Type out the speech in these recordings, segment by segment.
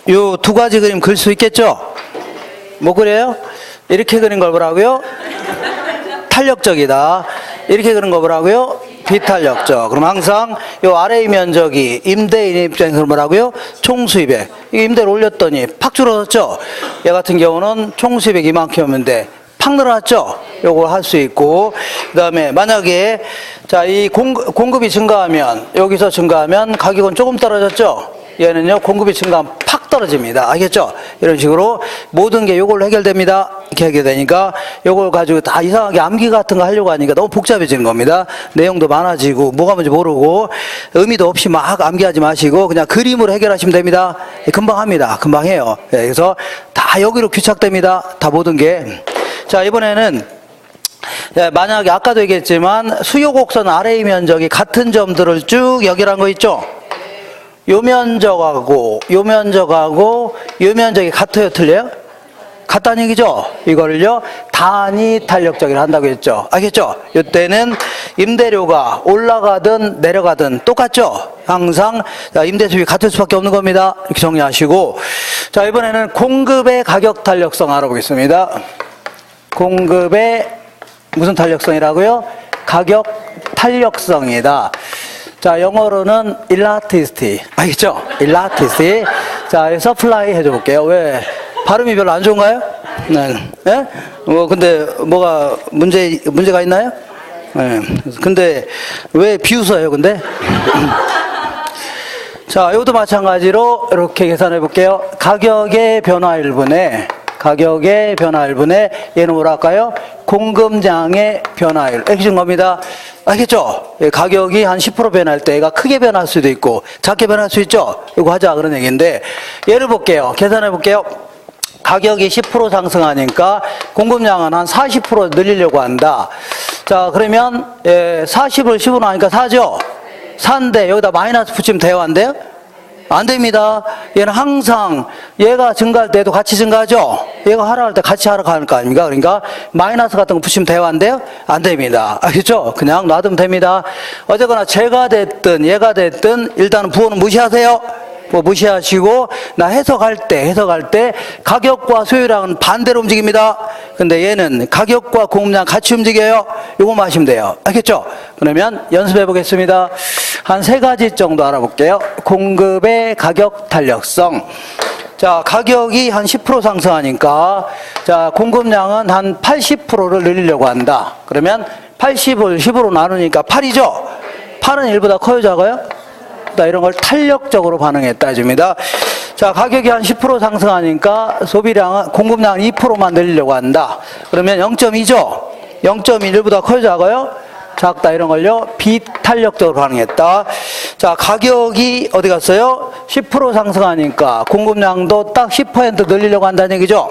요 두 가지 그림 그릴 수 있겠죠? 못 그려요? 이렇게 그린 걸 보라고요? 탄력적이다. 이렇게 그린 거 보라고요? 비탄력적. 그럼 항상 요 아래의 면적이 임대인 입장에서 뭐라고요? 총수입액. 이 임대를 올렸더니 팍 줄어들었죠? 얘 같은 경우는 총수입액 이만큼이었는데 팍 늘어났죠? 요걸 할 수 있고, 그 다음에 만약에 이 공급이 증가하면, 여기서 증가하면 가격은 조금 떨어졌죠? 얘는요, 공급이 증가하면 팍 떨어집니다. 알겠죠? 이런 식으로 모든 게 요걸로 해결됩니다. 이렇게 해결되니까 요걸 가지고 다 이상하게 암기 같은 거 하려고 하니까 너무 복잡해지는 겁니다. 내용도 많아지고 뭐가 뭔지 모르고 의미도 없이 막 암기하지 마시고 그냥 그림으로 해결하시면 됩니다. 금방 합니다. 금방 해요. 그래서 다 여기로 귀착됩니다. 다 모든 게. 자, 이번에는 만약에 아까도 얘기했지만 수요 곡선 아래의 면적이 같은 점들을 쭉 여기란 거 있죠? 요 면적하고 요 면적하고 요 면적이 같아요, 틀려요? 같다는 얘기죠? 이거를요 단위 탄력적이라 한다고 했죠. 알겠죠? 이때는 임대료가 올라가든 내려가든 똑같죠? 항상 임대 수입이 같을 수밖에 없는 겁니다. 이렇게 정리하시고, 자, 이번에는 공급의 가격 탄력성 알아보겠습니다. 공급의 무슨 탄력성이라고요? 가격 탄력성이다. 자, 영어로는 elasticity. 알겠죠? elasticity. 자, 서플라이 해줘 볼게요. 왜? 발음이 별로 안 좋은가요? 네. 네? 근데 뭐가 문제가 있나요? 네. 근데 왜 비웃어요, 근데? 자, 이것도 마찬가지로 이렇게 계산해 볼게요. 가격의 변화 1분의 얘는 뭐라 할까요? 공급량의 변화율. 이렇게 준 겁니다. 알겠죠? 가격이 한 10% 변할 때 얘가 크게 변할 수도 있고 작게 변할 수 있죠? 이거 하자 그런 얘기인데, 예를 볼게요. 계산해 볼게요. 가격이 10% 상승하니까 공급량은 한 40% 늘리려고 한다. 자, 그러면 40을 10으로 하니까 4죠? 4인데 여기다 마이너스 붙이면 돼요, 안 돼요? 안 됩니다. 얘는 항상 얘가 증가할 때도 같이 증가하죠? 얘가 하락할 때 같이 하락하는 거 아닙니까? 그러니까 마이너스 같은 거 붙이면 돼요, 안 돼요? 안 됩니다. 알겠죠? 그냥 놔두면 됩니다. 어쨌거나 쟤가 됐든 얘가 됐든 일단은 부호는 무시하세요. 무시하시고, 나 해석할 때 가격과 수요량은 반대로 움직입니다. 근데 얘는 가격과 공급량 같이 움직여요. 요거만 하시면 돼요. 알겠죠? 그러면 연습해 보겠습니다. 한 3가지 정도 알아볼게요. 공급의 가격 탄력성. 자, 가격이 한 10% 상승하니까, 자, 공급량은 한 80%를 늘리려고 한다. 그러면 80을 10으로 나누니까 8이죠? 8은 1보다 커요, 작아요? 이런 걸 탄력적으로 반응했다 해줍니다. 자, 가격이 한 10% 상승하니까 소비량은, 공급량은 2%만 늘리려고 한다. 그러면 0.2죠? 0.1보다 커요, 작아요? 작다. 이런 걸요 비탄력적으로 반응했다. 자, 가격이 어디 갔어요? 10% 상승하니까 공급량도 딱 10% 늘리려고 한다는 얘기죠.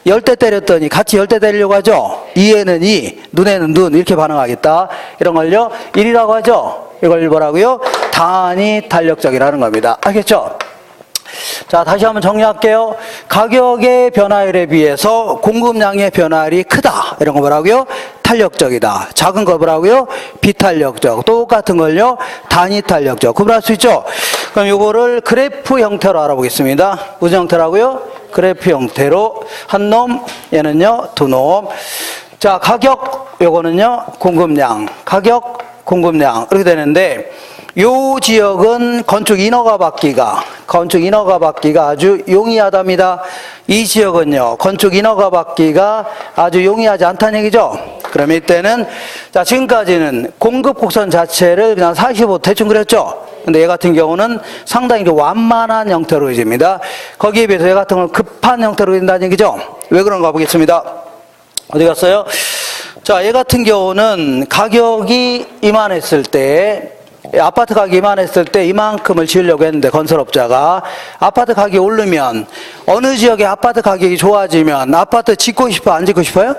10대 때렸더니 같이 10대 때리려고 하죠. 2에는 2, 눈에는 눈, 이렇게 반응하겠다. 이런 걸요 1이라고 하죠. 이걸 뭐라고요? 단위 탄력적이라는 겁니다. 알겠죠? 자, 다시 한번 정리할게요. 가격의 변화율에 비해서 공급량의 변화율이 크다. 이런 거 뭐라고요? 탄력적이다. 작은 거 뭐라고요? 비탄력적. 똑같은 걸요 단위 탄력적. 구분할 수 있죠? 그럼 요거를 그래프 형태로 알아보겠습니다. 무슨 형태라고요? 그래프 형태로 한 놈, 얘는요 두 놈. 자, 가격, 요거는요 공급량. 가격, 공급량. 이렇게 되는데, 요 지역은 건축 인허가 받기가 아주 용이하답니다. 이 지역은요 건축 인허가 받기가 아주 용이하지 않다는 얘기죠. 그러면 이때는, 자, 지금까지는 공급 곡선 자체를 그냥 45 대충 그렸죠. 근데 얘 같은 경우는 상당히 완만한 형태로 그려집니다. 거기에 비해서 얘 같은 경우는 급한 형태로 그린다는 얘기죠. 왜 그런가 보겠습니다. 어디 갔어요? 자, 얘 같은 경우는 가격이 이만했을 때, 아파트 가격이 이만했을 때 이만큼을 지으려고 했는데, 건설업자가 아파트 가격이 오르면, 어느 지역의 아파트 가격이 좋아지면 아파트 짓고 싶어, 안 짓고 싶어요?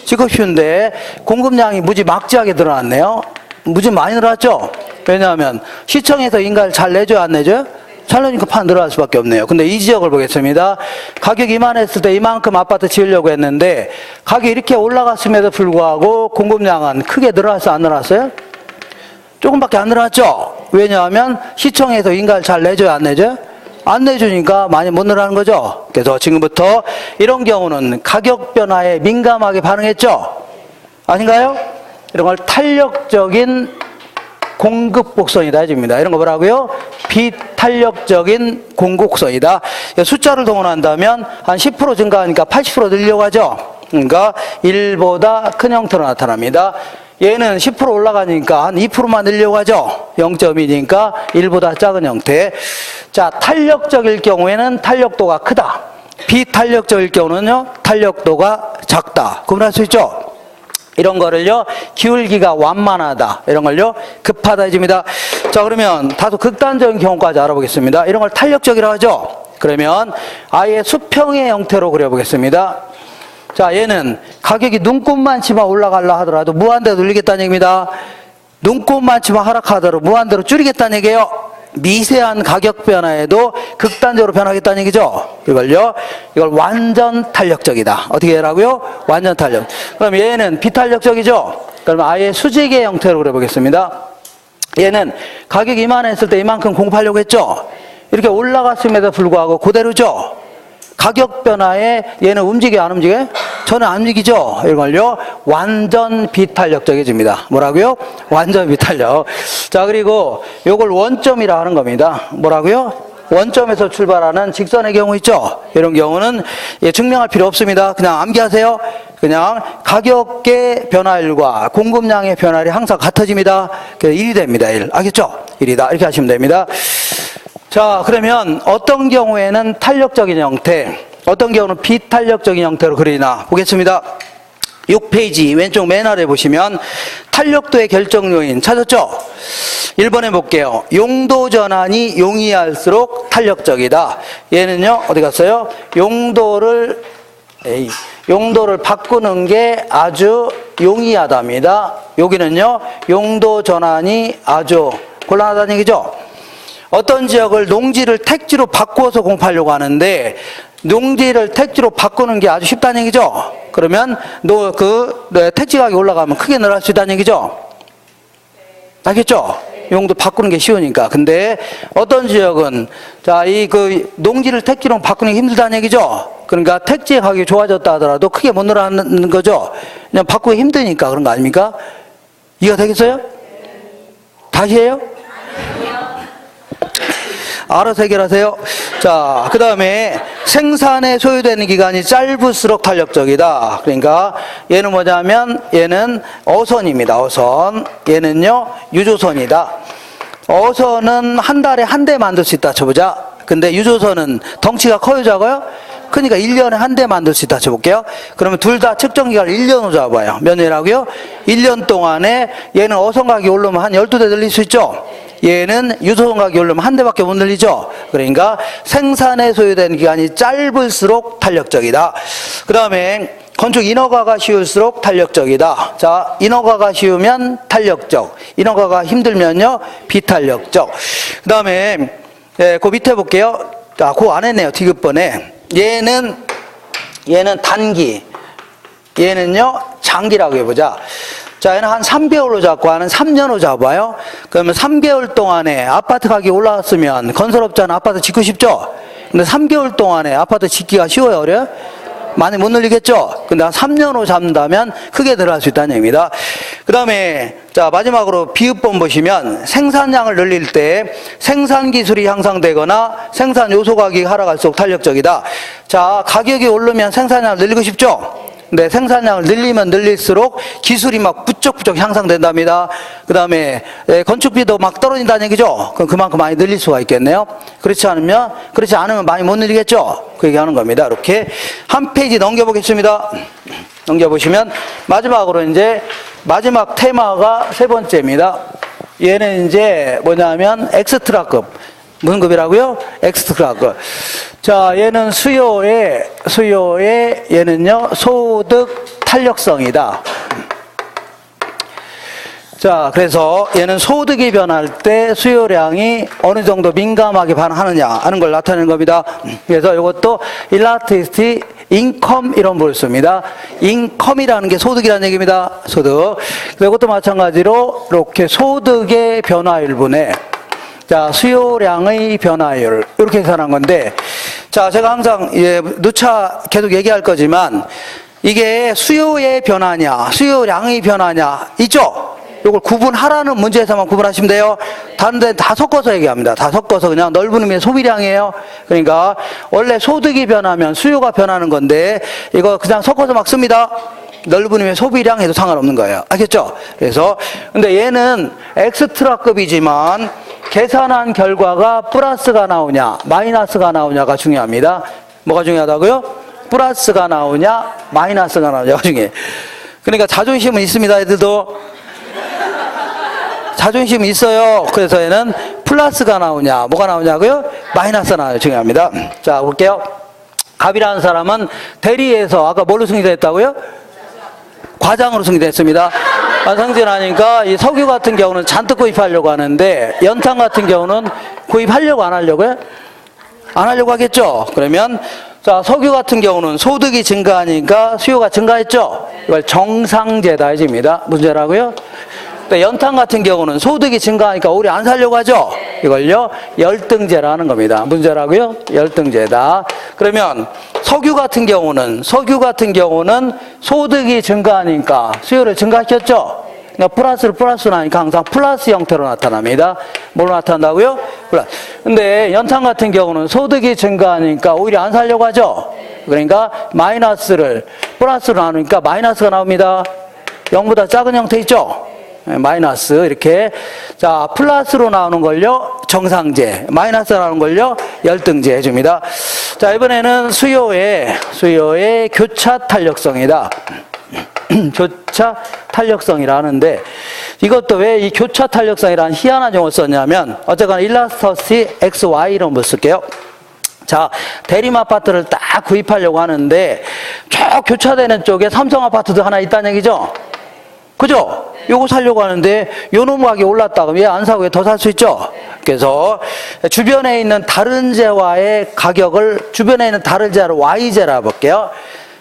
짓고 싶은데 공급량이 무지 막지하게 늘어났네요. 무지 많이 늘어났죠? 왜냐하면 시청에서 인가를 잘 내줘야 안 내줘요? 잘 내니까 판 늘어날 수밖에 없네요. 근데 이 지역을 보겠습니다. 가격이 이만했을 때 이만큼 아파트 지으려고 했는데 가격이 이렇게 올라갔음에도 불구하고 공급량은 크게 늘어났어요, 안 늘어났어요? 조금밖에 안 늘어났죠? 왜냐하면 시청에서 인가를 잘 내줘요, 안 내줘요? 안 내주니까 많이 못 늘어나는 거죠. 그래서 지금부터 이런 경우는 가격 변화에 민감하게 반응했죠? 아닌가요? 이런 걸 탄력적인 공급 곡선이다 해줍니다. 이런 거 뭐라고요? 비탄력적인 공급 곡선이다. 숫자를 동원한다면 한 10% 증가하니까 80% 늘려고 하죠. 그러니까 1보다 큰 형태로 나타납니다. 얘는 10% 올라가니까 한 2%만 늘려고 하죠. 0.2니까 1보다 작은 형태. 자, 탄력적일 경우에는 탄력도가 크다. 비탄력적일 경우는요, 탄력도가 작다. 구분할 수 있죠? 이런 거를요, 기울기가 완만하다. 이런 걸요, 급하다 해줍니다. 자, 그러면 다소 극단적인 경우까지 알아보겠습니다. 이런 걸 탄력적이라고 하죠? 그러면 아예 수평의 형태로 그려보겠습니다. 자, 얘는 가격이 눈곱만치만 올라가려 하더라도 무한대로 늘리겠다는 얘기입니다. 눈곱만치만 하락하더라도 무한대로 줄이겠다는 얘기예요. 미세한 가격 변화에도 극단적으로 변하겠다는 얘기죠. 이걸 완전 탄력적이다. 어떻게 하라고요? 완전 탄력. 그럼 얘는 비탄력적이죠. 그럼 아예 수직의 형태로 그려보겠습니다. 얘는 가격이 이만했을 때 이만큼 공급하려고 했죠. 이렇게 올라갔음에도 불구하고 그대로죠. 가격 변화에 얘는 움직여 안 움직여? 저는 안 움직이죠. 이걸요 완전 비탄력적이집니다. 뭐라고요? 완전 비탄력. 자, 그리고 요걸 원점이라 하는 겁니다. 뭐라고요? 원점에서 출발하는 직선의 경우 있죠. 이런 경우는 증명할 필요 없습니다. 그냥 암기하세요. 그냥 가격의 변화율과 공급량의 변화율이 항상 같아집니다. 그래서 1이 됩니다. 1. 알겠죠? 1이다. 이렇게 하시면 됩니다. 자, 그러면 어떤 경우에는 탄력적인 형태, 어떤 경우는 비탄력적인 형태로 그리나 보겠습니다. 6페이지 왼쪽 맨 아래 보시면 탄력도의 결정 요인 찾았죠? 1번에 볼게요. 용도 전환이 용이할수록 탄력적이다. 얘는요, 어디 갔어요? 용도를 바꾸는 게 아주 용이하답니다. 여기는요, 용도 전환이 아주 곤란하다는 얘기죠? 어떤 지역을 농지를 택지로 바꾸어서 공급하려고 하는데 농지를 택지로 바꾸는 게 아주 쉽다는 얘기죠. 그러면 택지 가격이 올라가면 크게 늘어날 수 있다는 얘기죠. 알겠죠? 용도 바꾸는 게 쉬우니까. 근데 어떤 지역은 농지를 택지로 바꾸는 게 힘들다는 얘기죠. 그러니까 택지 가격이 좋아졌다 하더라도 크게 못 늘어나는 거죠. 그냥 바꾸기 힘드니까 그런 거 아닙니까? 이해가 되겠어요? 다시 해요? 알아서 해결하세요. 자, 그 다음에 생산에 소요되는 기간이 짧을수록 탄력적이다. 그러니까 얘는 뭐냐면 얘는 어선입니다. 어선. 얘는요, 유조선이다. 어선은 한 달에 한 대 만들 수 있다 쳐보자. 근데 유조선은 덩치가 커요, 작아요? 그러니까 1년에 한 대 만들 수 있다 쳐볼게요. 그러면 둘 다 측정기간을 1년으로 잡아요. 몇 년이라고요? 1년 동안에 얘는 어선 가격이 오르면 한 12대 늘릴 수 있죠? 얘는 유조선 가격이 오르면 한 대밖에 못 늘리죠? 그러니까 생산에 소요되는 기간이 짧을수록 탄력적이다. 그 다음에 건축 인허가가 쉬울수록 탄력적이다. 자, 인허가가 쉬우면 탄력적, 인허가가 힘들면요, 비탄력적. 그 다음에 그 밑에 볼게요. 자, 그거 안 했네요. 디귿번에. 얘는 단기, 얘는요 장기라고 해보자. 자, 얘는 한 3개월로 잡고 하는 3년으로 잡아요. 그러면 3개월 동안에 아파트 가격이 올라왔으면 건설업자는 아파트 짓고 싶죠? 근데 3개월 동안에 아파트 짓기가 쉬워요, 어려요? 많이 못 늘리겠죠? 근데 한 3년으로 잡는다면 크게 들어갈 수 있다는 얘기입니다. 그 다음에, 자, 마지막으로 비읍번 보시면 생산량을 늘릴 때 생산 기술이 향상되거나 생산 요소 가격이 하락할수록 탄력적이다. 자, 가격이 오르면 생산량을 늘리고 싶죠? 근데 생산량을 늘리면 늘릴수록 기술이 막 부쩍부쩍 향상된답니다. 그 다음에 건축비도 막 떨어진다는 얘기죠. 그럼 그만큼 많이 늘릴 수가 있겠네요. 그렇지 않으면 많이 못 늘리겠죠. 그 얘기하는 겁니다. 이렇게 한 페이지 넘겨보겠습니다. 넘겨보시면 마지막으로 이제 마지막 테마가 세 번째입니다. 얘는 이제 뭐냐면 엑스트라급. 무슨 급이라고요? 엑스트라급. 자, 얘는 수요의 얘는요 소득 탄력성이다. 자, 그래서 얘는 소득이 변할 때 수요량이 어느 정도 민감하게 반응하느냐 하는 걸 나타내는 겁니다. 그래서 이것도 일라스티시티 인컴 이런 걸 씁니다. 인컴이라는 게 소득이라는 얘기입니다. 소득. 이것도 마찬가지로 이렇게 소득의 변화율분에 자, 수요량의 변화율. 이렇게 계산한 건데, 자, 제가 항상, 누차 계속 얘기할 거지만, 이게 수요의 변화냐, 수요량의 변화냐, 있죠? 이걸 구분하라는 문제에서만 구분하시면 돼요. 다른 데는 다 섞어서 얘기합니다. 다 섞어서 그냥 넓은 의미의 소비량이에요. 그러니까, 원래 소득이 변하면 수요가 변하는 건데, 이거 그냥 섞어서 막 씁니다. 넓은 의미의 소비량 해도 상관없는 거예요. 알겠죠? 그래서, 근데 얘는 엑스트라급이지만, 계산한 결과가 플러스가 나오냐, 마이너스가 나오냐가 중요합니다. 뭐가 중요하다고요? 플러스가 나오냐, 마이너스가 나오냐가 중요해요. 그러니까 자존심은 있습니다, 애들도. 자존심이 있어요. 그래서 얘는 플러스가 나오냐, 뭐가 나오냐고요? 마이너스가 나오냐, 중요합니다. 자, 볼게요. 갑이라는 사람은 대리에서 아까 뭘로 승진했다고요? 과장으로 승진했습니다. 승진하니까 이 석유 같은 경우는 잔뜩 구입하려고 하는데 연탄 같은 경우는 구입하려고 안 하려고요? 안 하려고 하겠죠? 그러면 자, 석유 같은 경우는 소득이 증가하니까 수요가 증가했죠? 이걸 정상재다 해집니다. 문제라고요? 연탄 같은 경우는 소득이 증가하니까 오히려 안 살려고 하죠? 이걸요, 열등제라는 겁니다. 문제라고요? 열등제다. 그러면 석유 같은 경우는 소득이 증가하니까 수요를 증가시켰죠? 그러니까 플러스를 플러스로 하니까 항상 플러스 형태로 나타납니다. 뭘로 나타난다고요? 플러스. 근데 연탄 같은 경우는 소득이 증가하니까 오히려 안 살려고 하죠? 그러니까 마이너스를 플러스로 나누니까 마이너스가 나옵니다. 0보다 작은 형태 있죠? 마이너스 이렇게. 자, 플러스로 나오는 걸요 정상제, 마이너스로 나오는 걸요 열등제 해줍니다. 자, 이번에는 수요의 교차 탄력성이다. 교차 탄력성이라 하는데, 이것도 왜 이 교차 탄력성이라는 희한한 용어를 썼냐면, 어쨌거나 일라스터시 XY로 한번 쓸게요. 자, 대림 아파트를 딱 구입하려고 하는데 저 교차되는 쪽에 삼성 아파트도 하나 있다는 얘기죠? 그죠? 요거 사려고 하는데 요 놈 가격이 올랐다 그러면 얘 안 사고 더 살 수 있죠? 그래서 주변에 있는 다른 재화의 가격을, 주변에 있는 다른 재화를 Y재라 볼게요.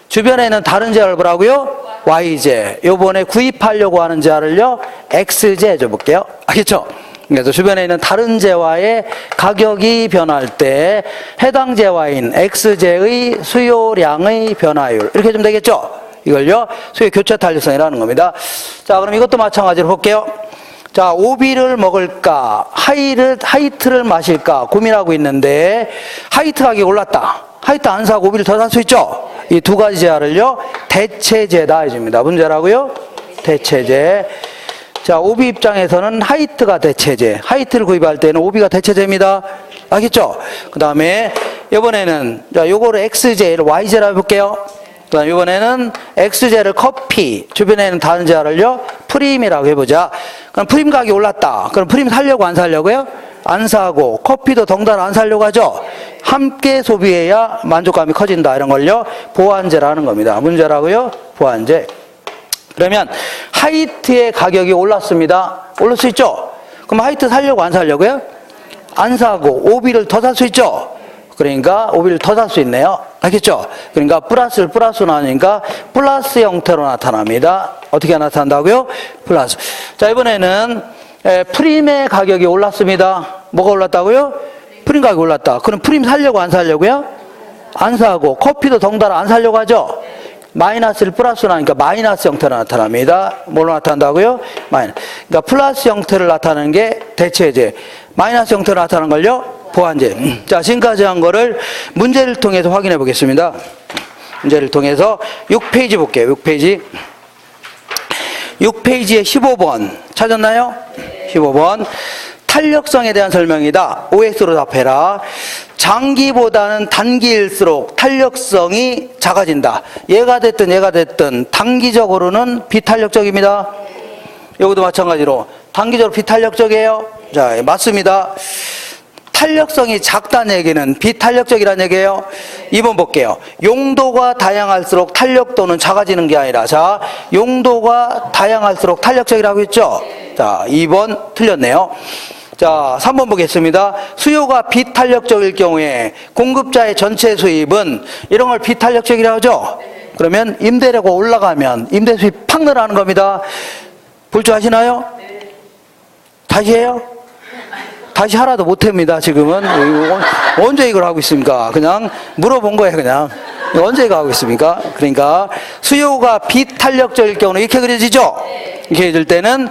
주변에 있는 다른 재화를 뭐라고요? Y재. 요번에 구입하려고 하는 재화를요 X재 해줘볼게요. 알겠죠? 그래서 주변에 있는 다른 재화의 가격이 변할 때 해당 재화인 X재의 수요량의 변화율, 이렇게 좀 되겠죠? 이걸요 수요 교차 탄력성이라는 겁니다. 자, 그럼 이것도 마찬가지로 볼게요. 자, 오비를 먹을까, 하이트를 마실까 고민하고 있는데 하이트 가격이 올랐다. 하이트 안 사고 오비를 더 살 수 있죠? 이 두 가지 재화를요 대체재다 해줍니다. 문제라고요? 대체재. 자, 오비 입장에서는 하이트가 대체재, 하이트를 구입할 때는 오비가 대체재입니다. 알겠죠? 그 다음에 이번에는 자, 요거를 X재를 Y재라 해볼게요. 그 다음 이번에는 X재를 커피, 주변에는 다른 재화를요 프림이라고 해보자. 그럼 프림 가격이 올랐다. 그럼 프림 살려고 안 살려고요? 안 사고, 커피도 덩달아 안 살려고 하죠? 함께 소비해야 만족감이 커진다. 이런 걸요 보완제라는 겁니다. 문제라고요? 보완제. 그러면 하이트의 가격이 올랐습니다. 올릴 수 있죠? 그럼 하이트 살려고 안 살려고요? 안 사고 오비를 더 살 수 있죠? 그러니까 오비를 더 살 수 있네요. 알겠죠? 그러니까 플러스를 플러스로 나누니까 플러스 형태로 나타납니다. 어떻게 나타난다고요? 플러스. 자, 이번에는 프림의 가격이 올랐습니다. 뭐가 올랐다고요? 프림 가격이 올랐다. 그럼 프림 살려고 안 살려고요? 안 사고, 커피도 덩달아 안 살려고 하죠? 마이너스를 플러스로 나니까 마이너스 형태로 나타납니다. 뭘로 나타난다고요? 마이너스. 그러니까 플러스 형태를 나타내는 게 대체제, 마이너스 형태로 나타나는 걸요 보완제. 자, 지금까지 한 거를 문제를 통해서 확인해 보겠습니다. 문제를 통해서 6페이지 볼게요. 6페이지. 6페이지에 15번 찾았나요? 15번. 탄력성에 대한 설명이다. OX로 답해라. 장기보다는 단기일수록 탄력성이 작아진다. 얘가 됐든 단기적으로는 비탄력적입니다. 여기도 마찬가지로 단기적으로 비탄력적이에요. 자, 맞습니다. 탄력성이 작다는 얘기는 비탄력적이라는 얘기예요. 2번 볼게요. 용도가 다양할수록 탄력도는 작아지는 게 아니라, 자, 용도가 다양할수록 탄력적이라고 했죠? 자, 2번 틀렸네요. 자, 3번 보겠습니다. 수요가 비탄력적일 경우에 공급자의 전체 수입은 이런 걸 비탄력적이라고 하죠? 그러면 임대료가 올라가면 임대 수입 팍 늘어나는 겁니다. 볼 줄 아시나요? 다시 해요? 다시 하나도 못합니다, 지금은. 언제 이걸 하고 있습니까? 그냥 물어본 거예요, 그냥. 언제 이거 하고 있습니까? 그러니까 수요가 비탄력적일 경우는 이렇게 그려지죠? 이렇게 해줄 때는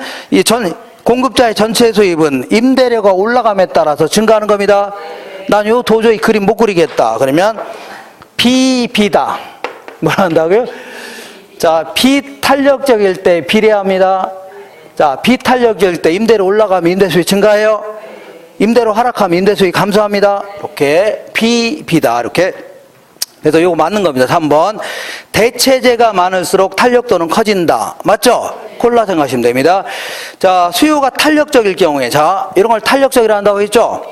공급자의 전체 수입은 임대료가 올라감에 따라서 증가하는 겁니다. 난 요 도저히 그림 못 그리겠다. 그러면 비다. 뭐라 한다고요? 자, 비탄력적일 때 비례합니다. 자, 비탄력적일 때 임대료 올라가면 임대수익 증가해요. 임대료 하락하면 임대수익 감소합니다. 이렇게 비다. 이렇게. 그래서 이거 맞는 겁니다. 3번. 대체재가 많을수록 탄력도는 커진다. 맞죠? 콜라 생각하시면 됩니다. 자, 수요가 탄력적일 경우에, 자, 이런 걸 탄력적이라 한다고 했죠?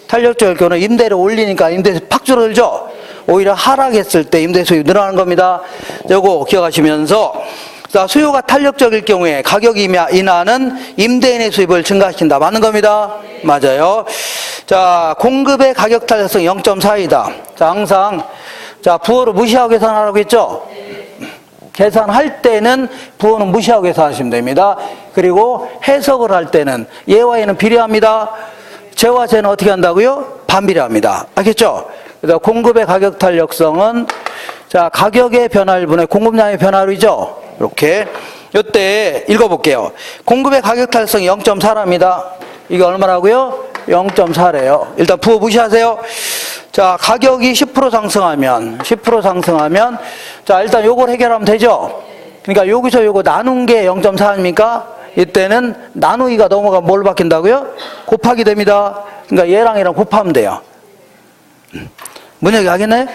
탄력적일 경우는 임대료 올리니까 임대수 팍 줄어들죠? 오히려 하락했을 때 임대 수입이 늘어나는 겁니다. 요거 기억하시면서, 자, 수요가 탄력적일 경우에 가격이 인하는 임대인의 수입을 증가시킨다. 맞는 겁니다. 맞아요. 자, 공급의 가격 탄력성 0.4이다. 자, 항상, 자, 부호를 무시하고 계산하라고 했죠? 계산할 때는 부호는 무시하고 계산하시면 됩니다. 그리고 해석을 할 때는 얘와 얘는 비례합니다. 쟤와 쟤는 어떻게 한다고요? 반비례합니다. 알겠죠? 그래서 공급의 가격 탄력성은, 자, 가격의 변화율분의 공급량의 변화율이죠? 이렇게. 이때 읽어볼게요. 공급의 가격 탄력성이 0.4랍니다. 이게 얼마라고요? 0.4래요. 일단 부호 무시하세요. 자, 가격이 10% 상승하면, 자, 일단 요걸 해결하면 되죠? 그러니까 여기서 요거 나눈 게 0.4 아닙니까? 이때는 나누기가 넘어가면 뭘 바뀐다고요? 곱하기 됩니다. 그러니까 얘랑 얘랑 곱하면 돼요. 뭔 얘기 하겠네?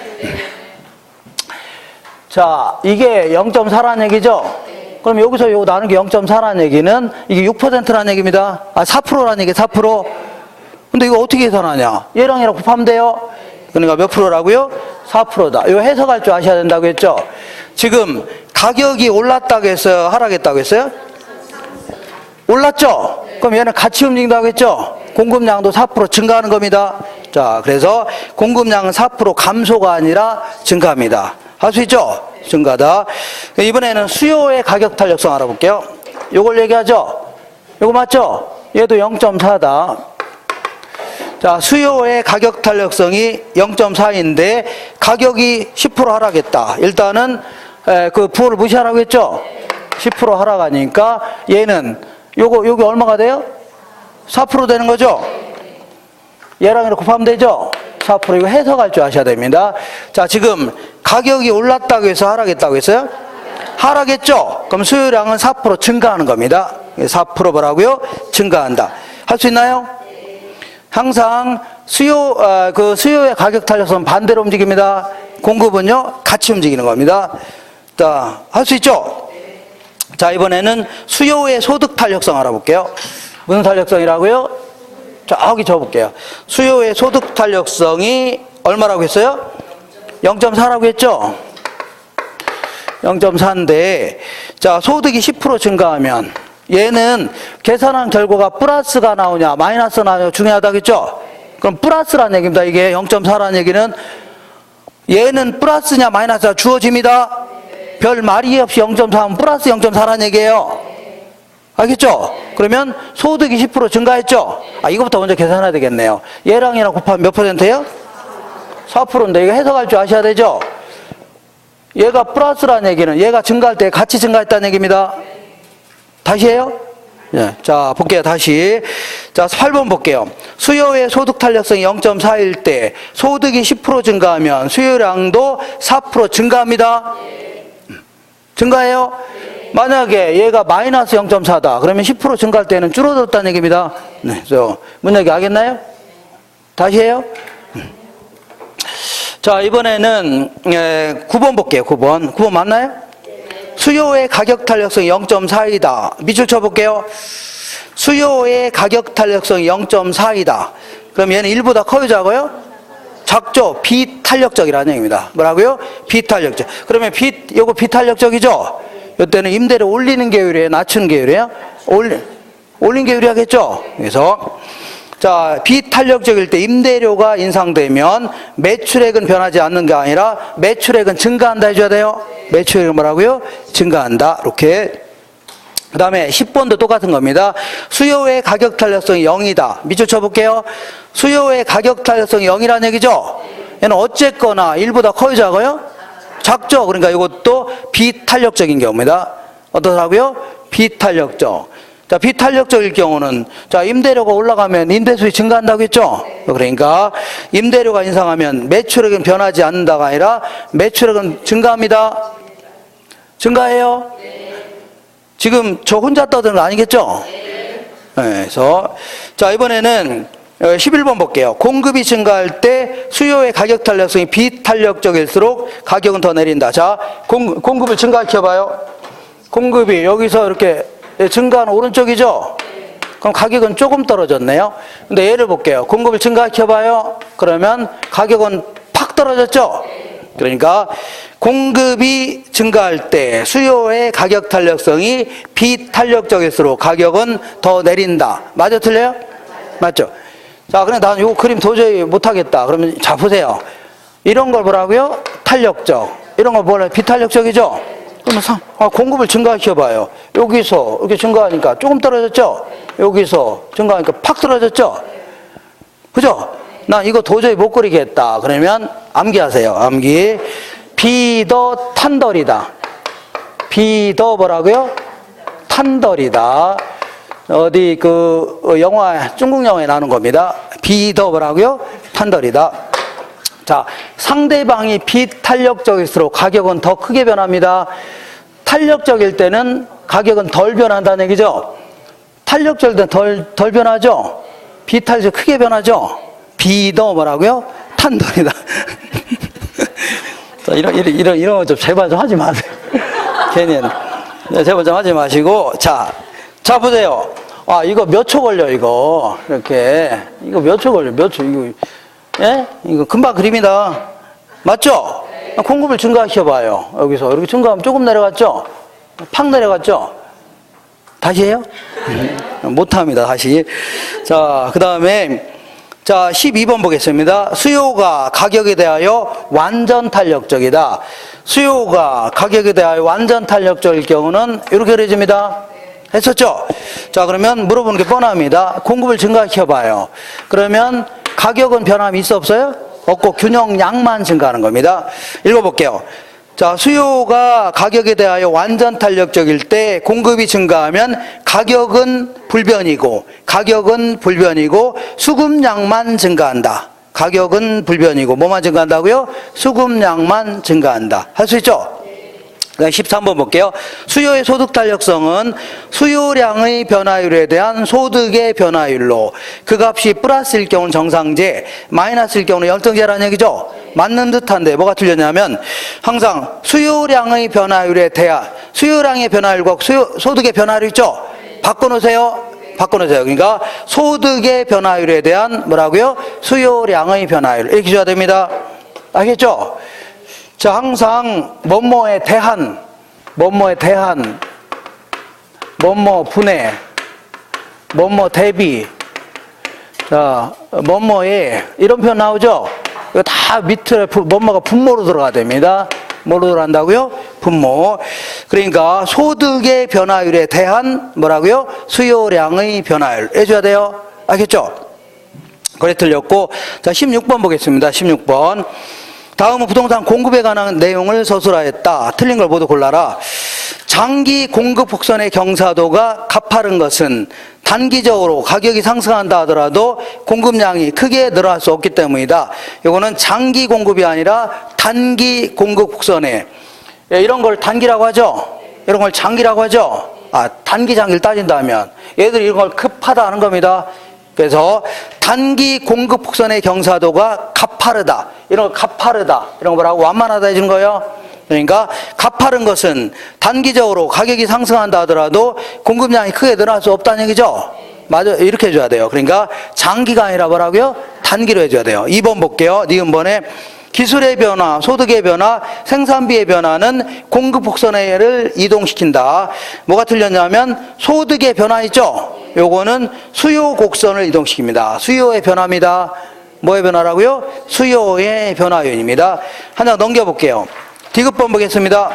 자, 이게 0.4라는 얘기죠? 그럼 여기서 요거 나눈 게 0.4라는 얘기는 이게 6%라는 얘기입니다. 아, 4%라는 얘기, 4%. 근데 이거 어떻게 계산하냐? 얘랑 얘랑 곱하면 돼요. 그러니까 몇 프로라고요? 4%다. 이거 해석할 줄 아셔야 된다고 했죠? 지금 가격이 올랐다고 했어요? 하락했다고 했어요? 올랐죠? 그럼 얘는 같이 움직인다고 했죠? 공급량도 4% 증가하는 겁니다. 자, 그래서 공급량은 4% 감소가 아니라 증가합니다. 할 수 있죠? 증가다. 이번에는 수요의 가격 탄력성 알아볼게요. 요걸 얘기하죠? 요거 맞죠? 얘도 0.4다. 자, 수요의 가격 탄력성이 0.4인데 가격이 10% 하락했다. 일단은 그 부호를 무시하라고 했죠? 10% 하락하니까 얘는 여기 얼마가 돼요? 4% 되는 거죠? 얘랑 이렇게 곱하면 되죠? 4% 이거 해석할 줄 아셔야 됩니다. 자, 지금 가격이 올랐다고 해서 하락했다고 했어요? 하락했죠? 그럼 수요량은 4% 증가하는 겁니다. 4% 뭐라고요? 증가한다. 할 수 있나요? 항상 수요의 가격 탄력성은 반대로 움직입니다. 공급은요, 같이 움직이는 겁니다. 자, 할 수 있죠? 자, 이번에는 수요의 소득 탄력성 알아볼게요. 무슨 탄력성이라고요? 저기 적어볼게요. 수요의 소득 탄력성이 얼마라고 했어요? 0.4라고 했죠? 0.4인데, 자, 소득이 10% 증가하면 얘는 계산한 결과가 플러스가 나오냐 마이너스가 나오냐 중요하다겠죠? 그럼 플러스라는 얘기입니다. 이게 0.4라는 얘기는 얘는 플러스냐 마이너스가 주어집니다. 별 말이 없이 0.4하면 플러스 0.4라는 얘기예요. 알겠죠? 그러면 소득이 10% 증가했죠? 아, 이거부터 먼저 계산해야 되겠네요. 얘랑 얘랑 곱하면 몇 %예요? 4%인데 이거 해석할 줄 아셔야 되죠? 얘가 플러스라는 얘기는 얘가 증가할 때 같이 증가했다는 얘기입니다. 다시 해요? 네. 자, 볼게요. 다시. 자, 8번 볼게요. 수요의 소득 탄력성이 0.4일 때 소득이 10% 증가하면 수요량도 4% 증가합니다. 증가해요? 만약에 얘가 마이너스 0.4다. 그러면 10% 증가할 때는 줄어들었다는 얘기입니다. 네. 문 얘기 하겠나요? 다시 해요? 자, 이번에는 9번 볼게요. 9번 맞나요? 수요의 가격 탄력성이 0.4이다. 밑줄 쳐볼게요. 수요의 가격 탄력성이 0.4이다. 그럼 얘는 1보다 커요, 작아요? 작죠? 비탄력적이라는 얘기입니다. 뭐라고요? 비탄력적. 그러면 요거 비탄력적이죠? 이때는 임대료 올리는 계율이에요? 낮추는 계율이에요? 올린 계율이야겠죠? 그래서 자, 비탄력적일 때 임대료가 인상되면 매출액은 변하지 않는 게 아니라 매출액은 증가한다 해줘야 돼요. 매출액은 뭐라고요? 증가한다. 이렇게 그 다음에 10번도 똑같은 겁니다. 수요의 가격 탄력성이 0이다. 밑줄 쳐볼게요. 수요의 가격 탄력성이 0이라는 얘기죠? 얘는 어쨌거나 1보다 커요, 작아요? 작죠? 그러니까 이것도 비탄력적인 경우입니다. 어떠라고요? 비탄력적. 자, 비탄력적일 경우는, 자, 임대료가 올라가면 임대수익이 증가한다고 했죠? 그러니까, 임대료가 인상하면 매출액은 변하지 않는다가 아니라 매출액은 증가합니다. 증가해요? 지금 저 혼자 떠드는 거 아니겠죠? 네, 그래서, 자, 이번에는 11번 볼게요. 공급이 증가할 때 수요의 가격 탄력성이 비탄력적일수록 가격은 더 내린다. 자, 공급을 증가시켜봐요. 공급이 여기서 이렇게 증가하는 오른쪽이죠? 그럼 가격은 조금 떨어졌네요. 근데 예를 볼게요. 공급을 증가시켜봐요. 그러면 가격은 팍 떨어졌죠? 그러니까 공급이 증가할 때 수요의 가격 탄력성이 비탄력적일수록 가격은 더 내린다. 맞아, 틀려요? 맞죠? 자, 그럼 난 이 그림 도저히 못하겠다. 그러면 자, 보세요. 이런 걸 뭐라고요? 탄력적. 이런 걸 뭐라 비탄력적이죠? 그러면 공급을 증가시켜봐요. 여기서 이렇게 증가하니까 조금 떨어졌죠? 여기서 증가하니까 팍 떨어졌죠? 그죠? 난 이거 도저히 못 그리겠다. 그러면 암기하세요. 암기. 비더 탄덜이다. 비더 뭐라고요? 탄덜이다. 어디 영화, 중국 영화에 나오는 겁니다. 비더 뭐라고요? 탄덜이다. 자, 상대방이 비탄력적일수록 가격은 더 크게 변합니다. 탄력적일 때는 가격은 덜 변한다는 얘기죠. 탄력적일 때는 덜 변하죠. 비탄력 크게 변하죠. 비더 뭐라고요? 탄덜이다. 자, 이런 거 좀 제발 좀 하지 마세요. 괜히 제발 좀 하지 마시고. 자, 보세요. 아, 이거 몇 초 걸려, 이거. 이렇게. 이거 몇 초 걸려, 몇 초. 예? 이거 금방 그립니다. 맞죠? 공급을 증가시켜봐요. 여기서. 이렇게 증가하면 조금 내려갔죠? 팍 내려갔죠? 다시 해요? 못합니다, 다시. 자, 그 다음에, 자, 12번 보겠습니다. 수요가 가격에 대하여 완전 탄력적이다. 수요가 가격에 대하여 완전 탄력적일 경우는 이렇게 그려집니다. 했었죠? 자, 그러면 물어보는 게 뻔합니다. 공급을 증가시켜봐요. 그러면 가격은 변함이 있어 없어요? 없고 균형량만 증가하는 겁니다. 읽어볼게요. 자, 수요가 가격에 대하여 완전 탄력적일 때 공급이 증가하면 가격은 불변이고 수급량만 증가한다. 가격은 불변이고 뭐만 증가한다고요? 수급량만 증가한다. 할 수 있죠? 13번 볼게요. 수요의 소득 탄력성은 수요량의 변화율에 대한 소득의 변화율로 그 값이 플러스일 경우는 정상제, 마이너스일 경우는 열정제라는 얘기죠. 맞는 듯한데 뭐가 틀렸냐면 항상 수요량의 변화율에 대한 수요량의 변화율과 소득의 변화율 있죠. 바꿔놓으세요. 그러니까 소득의 변화율에 대한 뭐라고요? 수요량의 변화율 이렇게 줘야 됩니다. 알겠죠? 자, 항상 뭐뭐에 대한, 뭐뭐 분해, 뭐뭐 대비, 자, 뭐뭐에 이런 표현 나오죠? 이거 다 밑에 뭐뭐가 분모로 들어가야 됩니다. 뭐로 들어간다고요? 분모. 그러니까 소득의 변화율에 대한 뭐라고요? 수요량의 변화율 해줘야 돼요. 알겠죠? 그래 틀렸고. 자, 16번 보겠습니다. 16번. 다음은 부동산 공급에 관한 내용을 서술하였다. 틀린 걸 모두 골라라. 장기 공급 곡선의 경사도가 가파른 것은 단기적으로 가격이 상승한다 하더라도 공급량이 크게 늘어날 수 없기 때문이다. 이거는 장기 공급이 아니라 단기 공급 곡선에 이런 걸 단기라고 하죠. 이런 걸 장기라고 하죠. 단기 장기를 따진다면 얘들이 이런 걸 급하다 하는 겁니다. 그래서 단기 공급 곡선의 경사도가 가파르다. 이런 거 가파르다. 이런 거 뭐라고? 완만하다 해주는 거예요. 그러니까 가파른 것은 단기적으로 가격이 상승한다 하더라도 공급량이 크게 늘어날 수 없다는 얘기죠. 맞아, 이렇게 해줘야 돼요. 그러니까 장기가 아니라 뭐라고요? 단기로 해줘야 돼요. 2번 볼게요. 니은번에 기술의 변화, 소득의 변화, 생산비의 변화는 공급 곡선을 이동시킨다. 뭐가 틀렸냐면 소득의 변화 있죠? 요거는 수요 곡선을 이동시킵니다. 수요의 변화입니다. 뭐의 변화라고요? 수요의 변화율입니다. 한 장 넘겨볼게요. 디귿번 보겠습니다.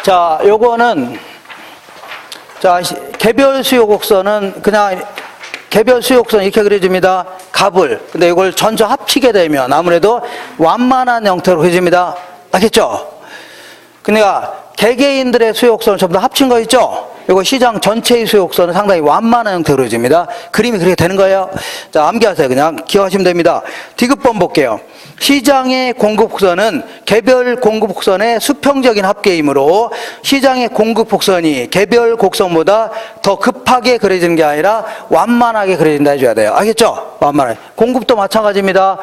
자, 요거는 자, 개별 수요 곡선은 그냥 개별 수요 곡선 이렇게 그려집니다. 갑을. 근데 이걸 전체 합치게 되면 아무래도 완만한 형태로 그려집니다. 알겠죠? 그러니까 개개인들의 수요 곡선을 전부 다 합친 거 있죠? 이거 시장 전체의 수요 곡선은 상당히 완만한 형태로 그려집니다. 그림이 그렇게 되는 거예요. 자, 암기하세요. 그냥 기억하시면 됩니다. 디귿번 볼게요. 시장의 공급 곡선은 개별 공급 곡선의 수평적인 합계이므로 시장의 공급 곡선이 개별 곡선보다 더 급하게 그려지는 게 아니라 완만하게 그려진다 해줘야 돼요. 알겠죠? 완만하게. 공급도 마찬가지입니다.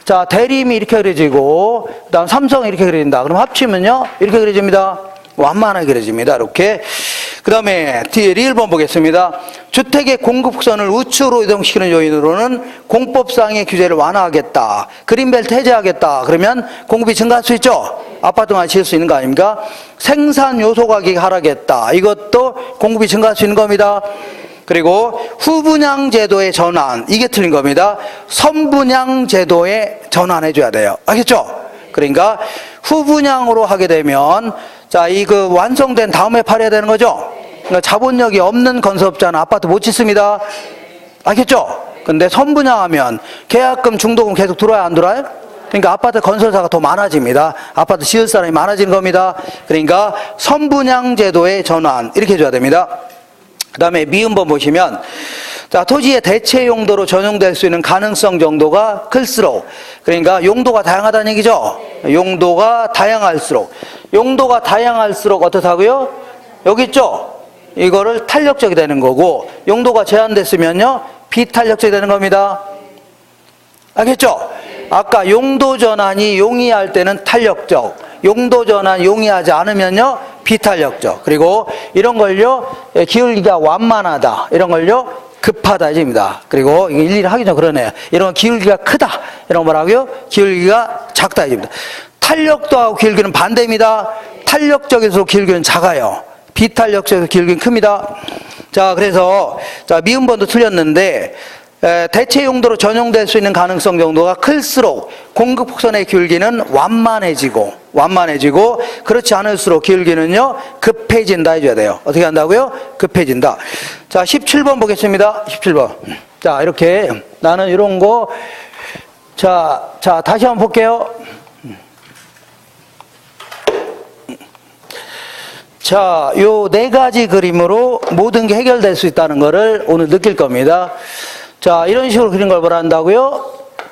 자, 대림이 이렇게 그려지고 그다음 삼성이 이렇게 그려진다. 그럼 합치면요 이렇게 그려집니다. 완만하게 그려집니다. 이렇게. 그 다음에 뒤에 리을번 보겠습니다. 주택의 공급 곡선을 우측으로 이동시키는 요인으로는 공법상의 규제를 완화하겠다. 그린벨트 해제하겠다. 그러면 공급이 증가할 수 있죠. 아파트만 지을 수 있는 거 아닙니까? 생산 요소 가격이 하락했다. 이것도 공급이 증가할 수 있는 겁니다. 그리고 후분양 제도의 전환, 이게 틀린 겁니다. 선분양 제도에 전환해줘야 돼요. 알겠죠? 그러니까 후분양으로 하게 되면 자, 이 그 완성된 다음에 팔아야 되는 거죠? 그러니까 자본력이 없는 건설업자는 아파트 못 짓습니다. 알겠죠? 근데 선분양하면 계약금, 중도금 계속 들어와야 안 들어와요? 그러니까 아파트 건설사가 더 많아집니다. 아파트 지을 사람이 많아지는 겁니다. 그러니까 선분양 제도의 전환, 이렇게 해줘야 됩니다. 그 다음에 미음번 보시면 자, 토지의 대체 용도로 전용될 수 있는 가능성 정도가 클수록, 그러니까 용도가 다양하다는 얘기죠. 용도가 다양할수록 어떻다고요? 여기 있죠? 이거를 탄력적이 되는 거고, 용도가 제한됐으면요 비탄력적이 되는 겁니다. 알겠죠? 아까 용도 전환이 용이할 때는 탄력적, 용도 전환 용이하지 않으면요 비탄력적. 그리고 이런 걸요 기울기가 완만하다, 이런 걸요 급하다 이제입니다. 그리고 이게 일일이 하기 좀 그러네요. 이런 건 기울기가 크다, 이런 거 뭐라고요? 기울기가 작다 이제입니다. 탄력도하고 기울기는 반대입니다. 탄력적에서 기울기는 작아요. 비탄력적에서 기울기는 큽니다. 자, 그래서 자, 미음번도 틀렸는데 대체 용도로 전용될 수 있는 가능성 정도가 클수록 공급 곡선의 기울기는 완만해지고 그렇지 않을수록 기울기는요 급해진다 해줘야 돼요. 어떻게 한다고요? 급해진다. 자, 17번 보겠습니다. 17번. 자, 이렇게 나는 이런 거 자, 다시 한번 볼게요. 자, 요 네 가지 그림으로 모든 게 해결될 수 있다는 거를 오늘 느낄 겁니다. 자, 이런 식으로 그린 걸 뭐라 한다고요?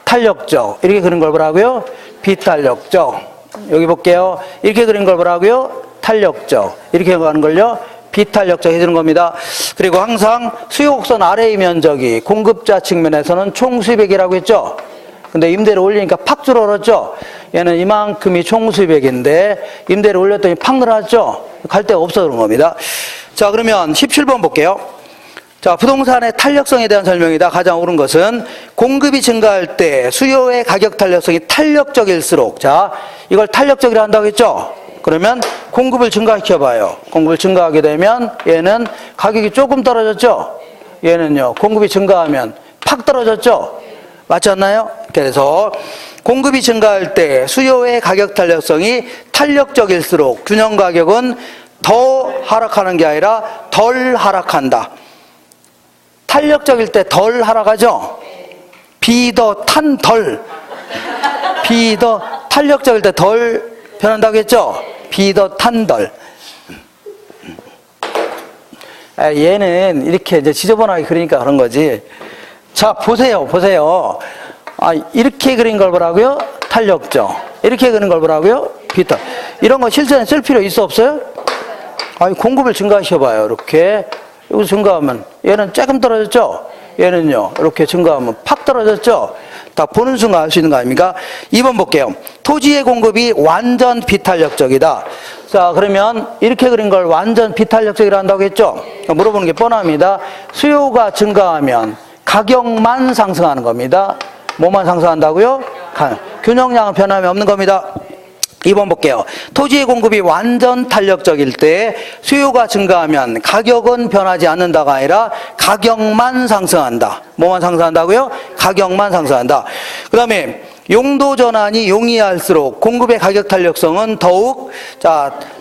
탄력적. 이렇게 그린 걸 뭐라고요? 비탄력적. 여기 볼게요. 이렇게 그린 걸 뭐라고요? 탄력적. 이렇게 하는 걸요? 비탄력적 해주는 겁니다. 그리고 항상 수요곡선 아래의 면적이 공급자 측면에서는 총 수입액이라고 했죠? 근데 임대를 올리니까 팍 줄어들었죠? 얘는 이만큼이 총 수입액인데 임대를 올렸더니 팍 늘어났죠? 갈 데가 없어 그런 겁니다. 자, 그러면 17번 볼게요. 자, 부동산의 탄력성에 대한 설명이다. 가장 옳은 것은 공급이 증가할 때 수요의 가격 탄력성이 탄력적일수록, 자, 이걸 탄력적이라 한다고 했죠? 그러면 공급을 증가시켜 봐요. 공급을 증가하게 되면 얘는 가격이 조금 떨어졌죠? 얘는요, 공급이 증가하면 팍 떨어졌죠? 맞지 않나요? 그래서 공급이 증가할 때 수요의 가격 탄력성이 탄력적일수록 균형 가격은 더 하락하는 게 아니라 덜 하락한다. 탄력적일 때 덜 하락하죠? 비더 탄 덜. 비더 탄력적일 때 덜 변한다고 했죠? 비더 탄 덜. 얘는 이렇게 이제 지저분하게 그리니까 그런 거지. 자, 보세요. 아, 이렇게 그린 걸 보라고요? 탄력적. 이렇게 그린 걸 보라고요? 비탄. 이런 거 실전에 쓸 필요 있어 없어요? 아니, 공급을 증가시켜봐요. 이렇게. 여기서 증가하면 얘는 조금 떨어졌죠? 얘는요 이렇게 증가하면 팍 떨어졌죠? 다 보는 순간 알 수 있는 거 아닙니까? 2번 볼게요. 토지의 공급이 완전 비탄력적이다. 자, 그러면 이렇게 그린 걸 완전 비탄력적이라 한다고 했죠? 물어보는 게 뻔합니다. 수요가 증가하면 가격만 상승하는 겁니다. 뭐만 상승한다고요? 균형량은 변함이 없는 겁니다. 2번 볼게요. 토지의 공급이 완전 탄력적일 때 수요가 증가하면 가격은 변하지 않는다가 아니라 가격만 상승한다. 뭐만 상승한다고요? 가격만 상승한다. 그 다음에 용도 전환이 용이할수록 공급의 가격 탄력성은 더욱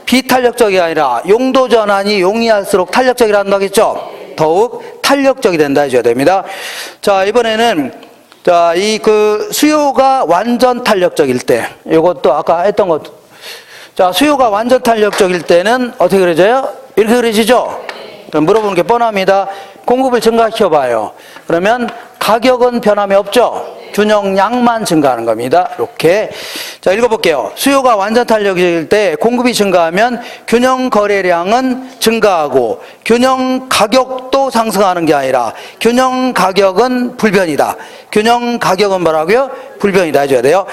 비탄력적이 아니라 용도 전환이 용이할수록 탄력적이라는 거겠죠. 더욱 탄력적이 된다 해줘야 됩니다. 자, 이번에는 이 수요가 완전 탄력적일 때, 이것도 아까 했던 것. 자, 수요가 완전 탄력적일 때는 어떻게 그려져요? 이렇게 그려지죠? 그럼 물어보는 게 뻔합니다. 공급을 증가시켜 봐요. 그러면 가격은 변함이 없죠? 균형량만 증가하는 겁니다. 이렇게. 자, 읽어볼게요. 수요가 완전 탄력적일 때 공급이 증가하면 균형 거래량은 증가하고 균형 가격도 상승하는 게 아니라 균형 가격은 불변이다. 균형 가격은 뭐라고요? 불변이다 해줘야 돼요.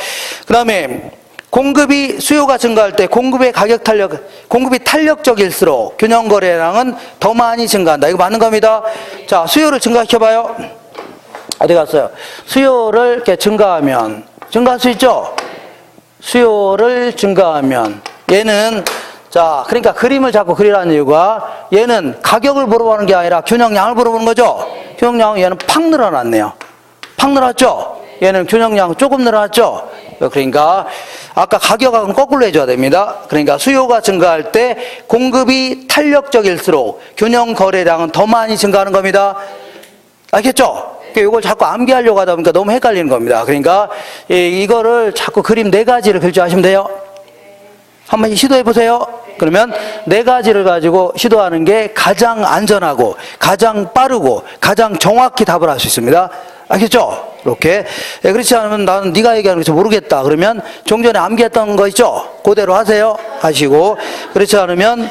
그 다음에 수요가 증가할 때 공급이 탄력적일수록 균형 거래량은 더 많이 증가한다. 이거 맞는 겁니다. 자, 수요를 증가시켜봐요. 어디 갔어요? 수요를 이렇게 증가하면, 증가할 수 있죠? 수요를 증가하면, 얘는, 그러니까 그림을 자꾸 그리라는 이유가, 얘는 가격을 물어보는 게 아니라 균형량을 물어보는 거죠? 균형량은 얘는 팍 늘어났네요. 팍 늘어났죠? 얘는 균형량 조금 늘어났죠? 그러니까 아까 가격하고는 거꾸로 해줘야 됩니다. 그러니까 수요가 증가할 때 공급이 탄력적일수록 균형 거래량은 더 많이 증가하는 겁니다. 알겠죠? 이걸 자꾸 암기하려고 하다 보니까 너무 헷갈리는 겁니다. 그러니까 이거를 자꾸 그림 4가지를 그릴 줄 아시면 돼요. 한번 시도해 보세요. 그러면 4가지를 가지고 시도하는 게 가장 안전하고 가장 빠르고 가장 정확히 답을 할 수 있습니다. 알겠죠? 이렇게. 그렇지 않으면 나는 네가 얘기하는 거 모르겠다. 그러면 종전에 암기했던 거 있죠? 그대로 하세요. 하시고. 그렇지 않으면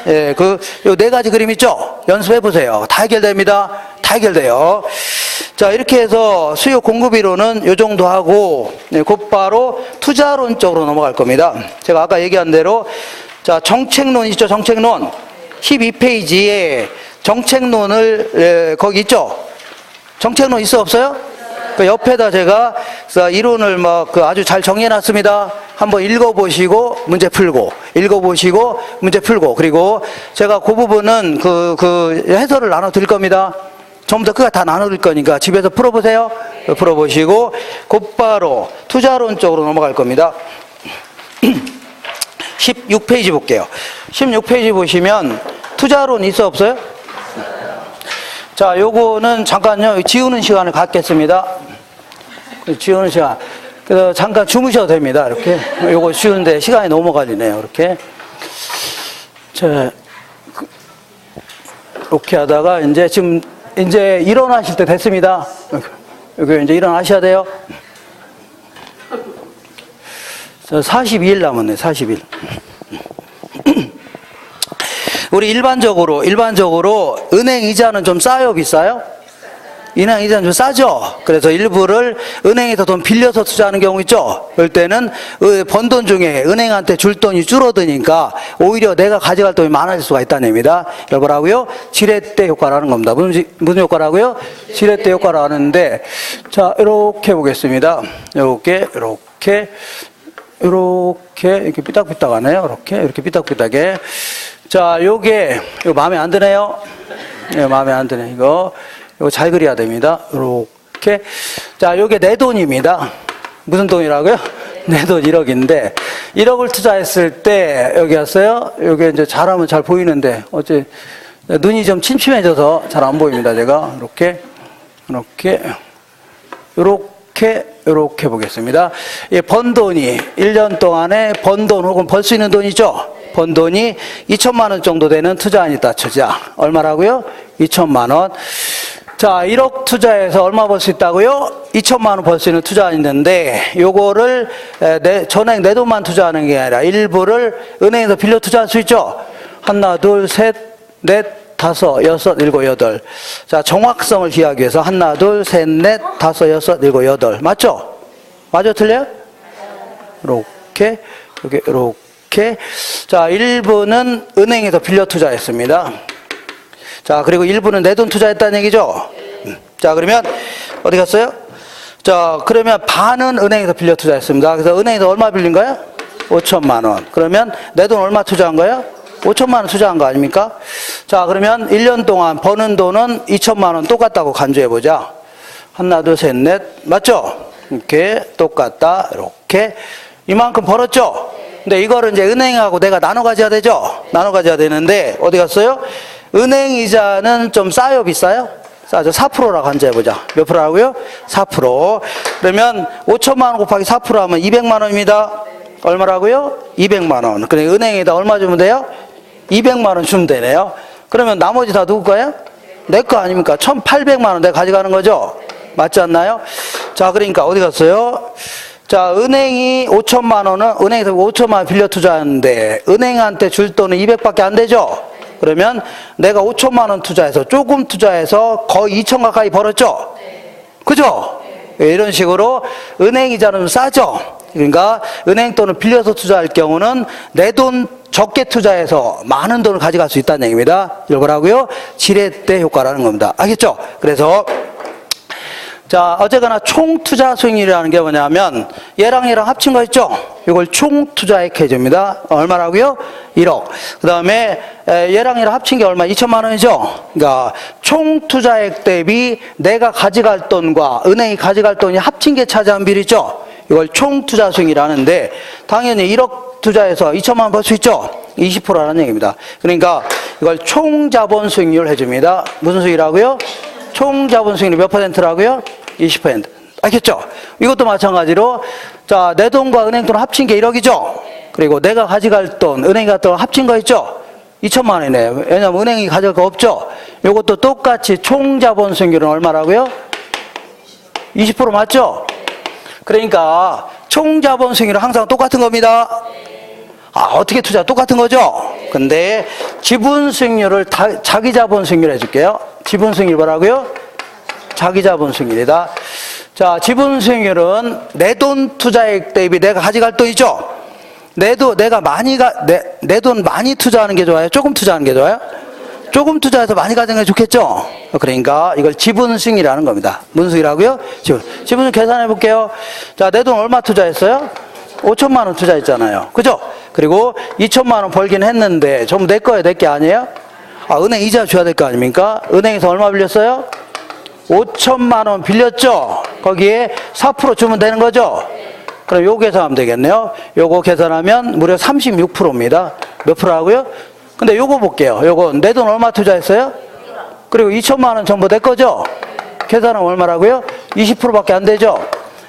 요 4가지 그림 있죠? 연습해 보세요. 다 해결됩니다. 다 해결돼요. 자, 이렇게 해서 수요 공급 이론은 요 정도 하고 곧바로 투자론 쪽으로 넘어갈 겁니다. 제가 아까 얘기한 대로 정책론 있죠? 정책론 12페이지에 정책론을 거기 있죠? 정책론 있어 없어요? 그 옆에다 제가 이론을 아주 잘 정리해놨습니다. 한번 읽어보시고 문제 풀고, 읽어보시고 문제 풀고, 그리고 제가 그 부분은 해설을 나눠드릴 겁니다. 전부 다 그거 다 나눠드릴 거니까 집에서 풀어보세요. 풀어보시고 곧바로 투자론 쪽으로 넘어갈 겁니다. 16페이지 볼게요. 16페이지 보시면 투자론 있어 없어요? 자, 요거는 잠깐요. 지우는 시간을 갖겠습니다. 지우는 시간. 그래서 잠깐 주무셔도 됩니다. 이렇게. 요거 지우는데 시간이 너무 걸리네요. 이렇게. 자, 이렇게 하다가 이제 일어나실 때 됐습니다. 여기 이제 일어나셔야 돼요. 42일 남았네, 40일. 우리 일반적으로 은행 이자는 좀 싸요, 비싸요? 은행 이자는 좀 싸죠? 그래서 일부를 은행에서 돈 빌려서 투자하는 경우 있죠? 그럴 때는 번 돈 중에 은행한테 줄 돈이 줄어드니까 오히려 내가 가져갈 돈이 많아질 수가 있다는 얘기입니다. 뭐라고요? 지렛대 효과라는 겁니다. 무슨 효과라고요? 지렛대 효과를 하는데, 자, 이렇게 보겠습니다. 이렇게 삐딱삐딱하네요. 이렇게 삐딱삐딱해. 자, 이거 마음에 안 드네요? 네, 마음에 안 드네. 이거 잘 그려야 됩니다. 이렇게. 자, 요게 내 돈입니다. 무슨 돈이라고요? 내 돈 1억인데, 1억을 투자했을 때, 여기 왔어요? 요게 이제 잘하면 잘 보이는데, 눈이 좀 침침해져서 잘 안 보입니다, 제가. 이렇게 보겠습니다. 번 돈이 1년 동안에 번 돈 혹은 벌 수 있는 돈이죠. 번 돈이 2천만 원 정도 되는 투자안이 있다 치자. 얼마라고요? 2천만 원. 자, 1억 투자해서 얼마 벌 수 있다고요? 2천만 원 벌 수 있는 투자안이 있는데, 요거를 전액 내 돈만 투자하는 게 아니라 일부를 은행에서 빌려 투자할 수 있죠. 하나, 둘, 셋, 넷, 다섯, 여섯, 일곱, 여덟. 자, 정확성을 기하기 위해서 하나, 둘, 셋, 넷, 다섯, 여섯, 일곱, 여덟. 맞죠? 맞아, 틀려요? 이렇게. 자, 일부는 은행에서 빌려 투자했습니다. 자, 그리고 일부는 내 돈 투자했다는 얘기죠? 자, 그러면 어디 갔어요? 자, 그러면 반은 은행에서 빌려 투자했습니다. 그래서 은행에서 얼마 빌린 거야? 5천만 원. 그러면 내 돈 얼마 투자한 거야? 5천만 원 투자한 거 아닙니까? 자, 그러면 1년 동안 버는 돈은 2천만 원 똑같다고 간주해보자. 하나, 둘, 셋, 넷. 맞죠? 이렇게 똑같다. 이렇게. 이렇게 이만큼 벌었죠? 근데 이거를 이제 은행하고 내가 나눠 가져야 되죠? 나눠 가져야 되는데 어디 갔어요? 은행 이자는 좀 싸요, 비싸요? 싸죠. 4%라고 한자해보자. 몇 프로라고요? 4%. 그러면 5천만 원 곱하기 4% 하면 200만 원입니다. 얼마라고요? 200만 원. 그래 은행에다 얼마 주면 돼요? 200만 원 주면 되네요. 그러면 나머지 다 누구 거예요? 내 거 아닙니까? 1,800만 원 내가 가져가는 거죠? 맞지 않나요? 자, 그러니까 어디 갔어요? 자, 은행이 5천만 원은 은행에서 5천만 원 빌려 투자하는데 은행한테 줄 돈은 200밖에 안 되죠? 그러면 내가 5천만 원 투자해서 조금 투자해서 거의 2천 가까이 벌었죠? 그죠? 이런 식으로 은행 이자는 좀 싸죠? 그러니까 은행 돈을 빌려서 투자할 경우는 내 돈 적게 투자해서 많은 돈을 가져갈 수 있다는 얘기입니다. 이걸 뭐라고요? 지렛대 효과라는 겁니다. 알겠죠? 그래서 자, 어쨌거나 총 투자 수익률이라는 게 뭐냐면 얘랑 합친 거 있죠? 이걸 총 투자액 해줍니다. 얼마라고요? 1억. 그 다음에 얘랑 합친 게 얼마? 2천만 원이죠? 그러니까 총 투자액 대비 내가 가져갈 돈과 은행이 가져갈 돈이 합친 게 차지한 비율이죠? 이걸 총 투자 수익이라는데 당연히 1억 투자해서 2천만 원 벌 수 있죠? 20%라는 얘기입니다. 그러니까 이걸 총 자본 수익률 해줍니다. 무슨 수익이라고요? 총 자본 수익률 몇 %라고요? 20%. 알겠죠? 이것도 마찬가지로 자, 내 돈과 은행 돈 합친 게 1억이죠? 그리고 내가 가져갈 돈, 은행이 갖다 합친 거 있죠? 2천만 원이네요. 왜냐면 은행이 가져갈 거 없죠? 이것도 똑같이 총 자본 수익률은 얼마라고요? 20% 맞죠? 그러니까 총 자본 수익률은 항상 똑같은 겁니다. 아, 어떻게 투자? 똑같은 거죠? 근데 지분 수익률을 자기 자본 수익률 해줄게요. 지분 수익률 뭐라고요? 자기 자본 수익률이다. 자, 지분 수익률은 내 돈 투자액 대비 내가 가져갈 돈이죠? 내 돈 많이 투자하는 게 좋아요? 조금 투자하는 게 좋아요? 조금 투자해서 많이 가져가는 게 좋겠죠? 그러니까 이걸 지분 수익이라는 겁니다. 무슨 수익이라고요? 지분 수익 계산해 볼게요. 자, 내 돈 얼마 투자했어요? 5천만 원 투자했잖아요. 그죠? 그리고 2천만 원 벌긴 했는데 전부 내 거예요? 내 게 아니에요? 아, 은행 이자 줘야 될 거 아닙니까? 은행에서 얼마 빌렸어요? 5천만 원 빌렸죠? 거기에 4% 주면 되는 거죠? 그럼 요거 계산하면 되겠네요. 요거 계산하면 무려 36%입니다. 몇 프로라고요? 근데 요거 볼게요. 요거 내 돈 얼마 투자했어요? 그리고 2천만 원 전부 내 거죠? 계산하면 얼마라고요? 20%밖에 안 되죠?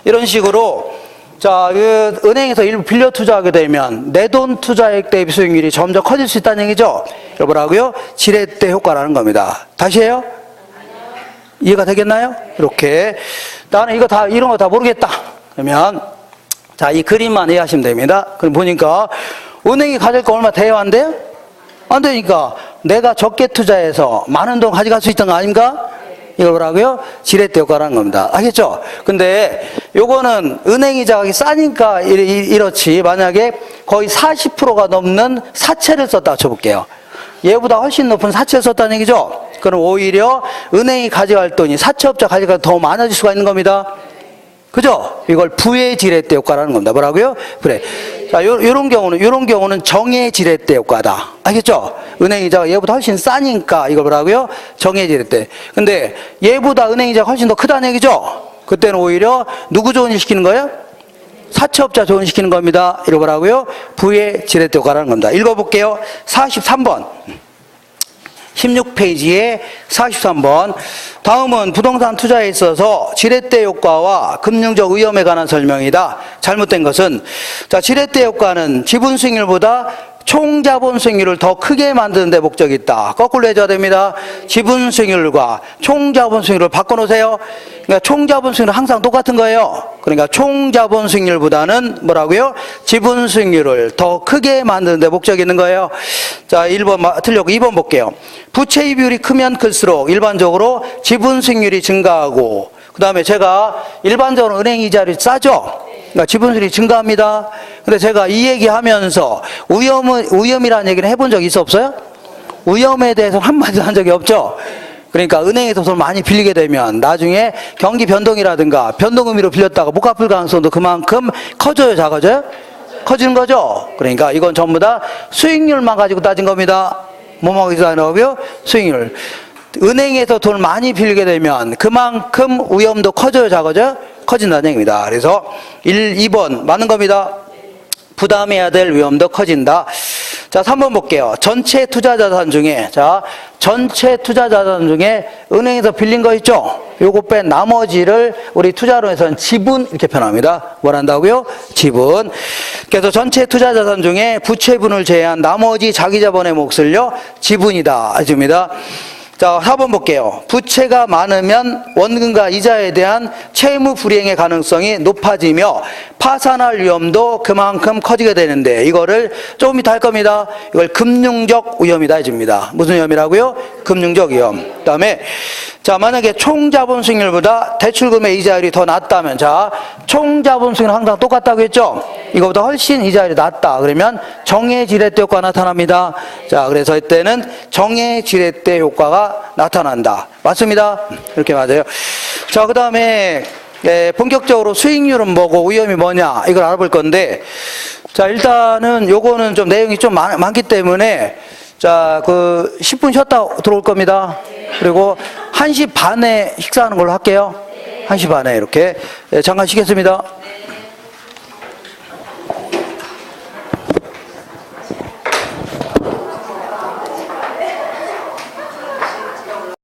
이런 식으로 자, 그 은행에서 일부 빌려 투자하게 되면 내 돈 투자액 대비 수익률이 점점 커질 수 있다는 얘기죠? 이거 뭐라고요? 지렛대 효과라는 겁니다. 다시 해요? 이해가 되겠나요? 이렇게 나는 이런 거 다 모르겠다. 그러면 자, 이 그림만 이해하시면 됩니다. 그럼 보니까 은행이 가질 거 얼마 돼요? 안 돼요? 안 되니까 내가 적게 투자해서 많은 돈 가져갈 수 있던 거 아닙니까? 이걸 뭐라고요? 지렛대 효과라는 겁니다. 알겠죠? 근데 요거는 은행 이자가 싸니까 이렇지. 만약에 거의 40%가 넘는 사채를 썼다 쳐볼게요. 얘보다 훨씬 높은 사채를 썼다는 얘기죠? 그럼 오히려 은행이 가져갈 돈이 사채업자 가져갈 더 많아질 수가 있는 겁니다. 그죠? 이걸 부의 지렛대 효과라는 겁니다. 뭐라고요? 그래. 자, 요런 경우는 정의 지렛대 효과다. 알겠죠? 은행 이자가 얘보다 훨씬 싸니까 이걸 뭐라고요? 정의 지렛대. 근데 얘보다 은행 이자가 훨씬 더 크다는 얘기죠? 그때는 오히려 누구 좋은 일 시키는 거예요? 사채업자 좋은 일 시키는 겁니다. 이거 뭐라고요? 부의 지렛대 효과라는 겁니다. 읽어볼게요. 43번. 16페이지에 43번. 다음은 부동산 투자에 있어서 지렛대 효과와 금융적 위험에 관한 설명이다. 잘못된 것은 자, 지렛대 효과는 지분 수익률보다 총 자본 수익률을 더 크게 만드는 데 목적이 있다. 거꾸로 해줘야 됩니다. 지분 수익률과 총 자본 수익률을 바꿔놓으세요. 그러니까 총 자본 수익률은 항상 똑같은 거예요. 그러니까 총 자본 수익률보다는 뭐라고요? 지분 수익률을 더 크게 만드는 데 목적이 있는 거예요. 자, 1번 틀렸고 2번 볼게요. 부채 비율이 크면 클수록 일반적으로 지분 수익률이 증가하고, 그 다음에 제가 일반적으로 은행 이자율이 싸죠? 그러니까 지분 수익률이 증가합니다. 근데 제가 이 얘기 하면서 위험이라는 얘기는 해본 적이 있어 없어요? 위험에 대해서 한마디도 한 적이 없죠? 그러니까 은행에서 돈을 많이 빌리게 되면 나중에 경기 변동이라든가 변동금리로 빌렸다가 못 갚을 가능성도 그만큼 커져요, 작아져요? 커지는 거죠? 그러니까 이건 전부 다 수익률만 가지고 따진 겁니다. 뭐만 가지고 따진 거고요? 수익률. 은행에서 돈을 많이 빌리게 되면 그만큼 위험도 커져요, 작아져요? 커진다는 얘기입니다. 그래서 2번 맞는 겁니다. 부담해야 될 위험도 커진다. 자, 3번 볼게요. 전체 투자 자산 중에, 자, 전체 투자 자산 중에 은행에서 빌린 거 있죠? 요거 뺀 나머지를 우리 투자론에서는 지분 이렇게 표현합니다. 뭘 한다고요? 지분. 그래서 전체 투자 자산 중에 부채분을 제외한 나머지 자기 자본의 몫을요, 지분이다. 해줍니다. 자, 4번 볼게요. 부채가 많으면 원금과 이자에 대한 채무 불이행의 가능성이 높아지며 파산할 위험도 그만큼 커지게 되는데 이거를 조금 이따 할 겁니다. 이걸 금융적 위험이다 해줍니다. 무슨 위험이라고요? 금융적 위험. 그 다음에 자, 만약에 총 자본 수익률보다 대출금의 이자율이 더 낮다면, 자, 총 자본 수익률은 항상 똑같다고 했죠? 이거보다 훨씬 이자율이 낮다. 그러면 정해지렛대 효과가 나타납니다. 자, 그래서 이때는 정해지렛대 효과가 나타난다. 맞습니다. 이렇게 맞아요. 자, 그 다음에 본격적으로 수익률은 뭐고 위험이 뭐냐 이걸 알아볼 건데, 자, 일단은 요거는 좀 내용이 좀 많기 때문에 자, 10분 쉬었다 들어올 겁니다. 그리고 1시 반에 식사하는 걸로 할게요. 1시 반에 이렇게 잠깐 쉬겠습니다.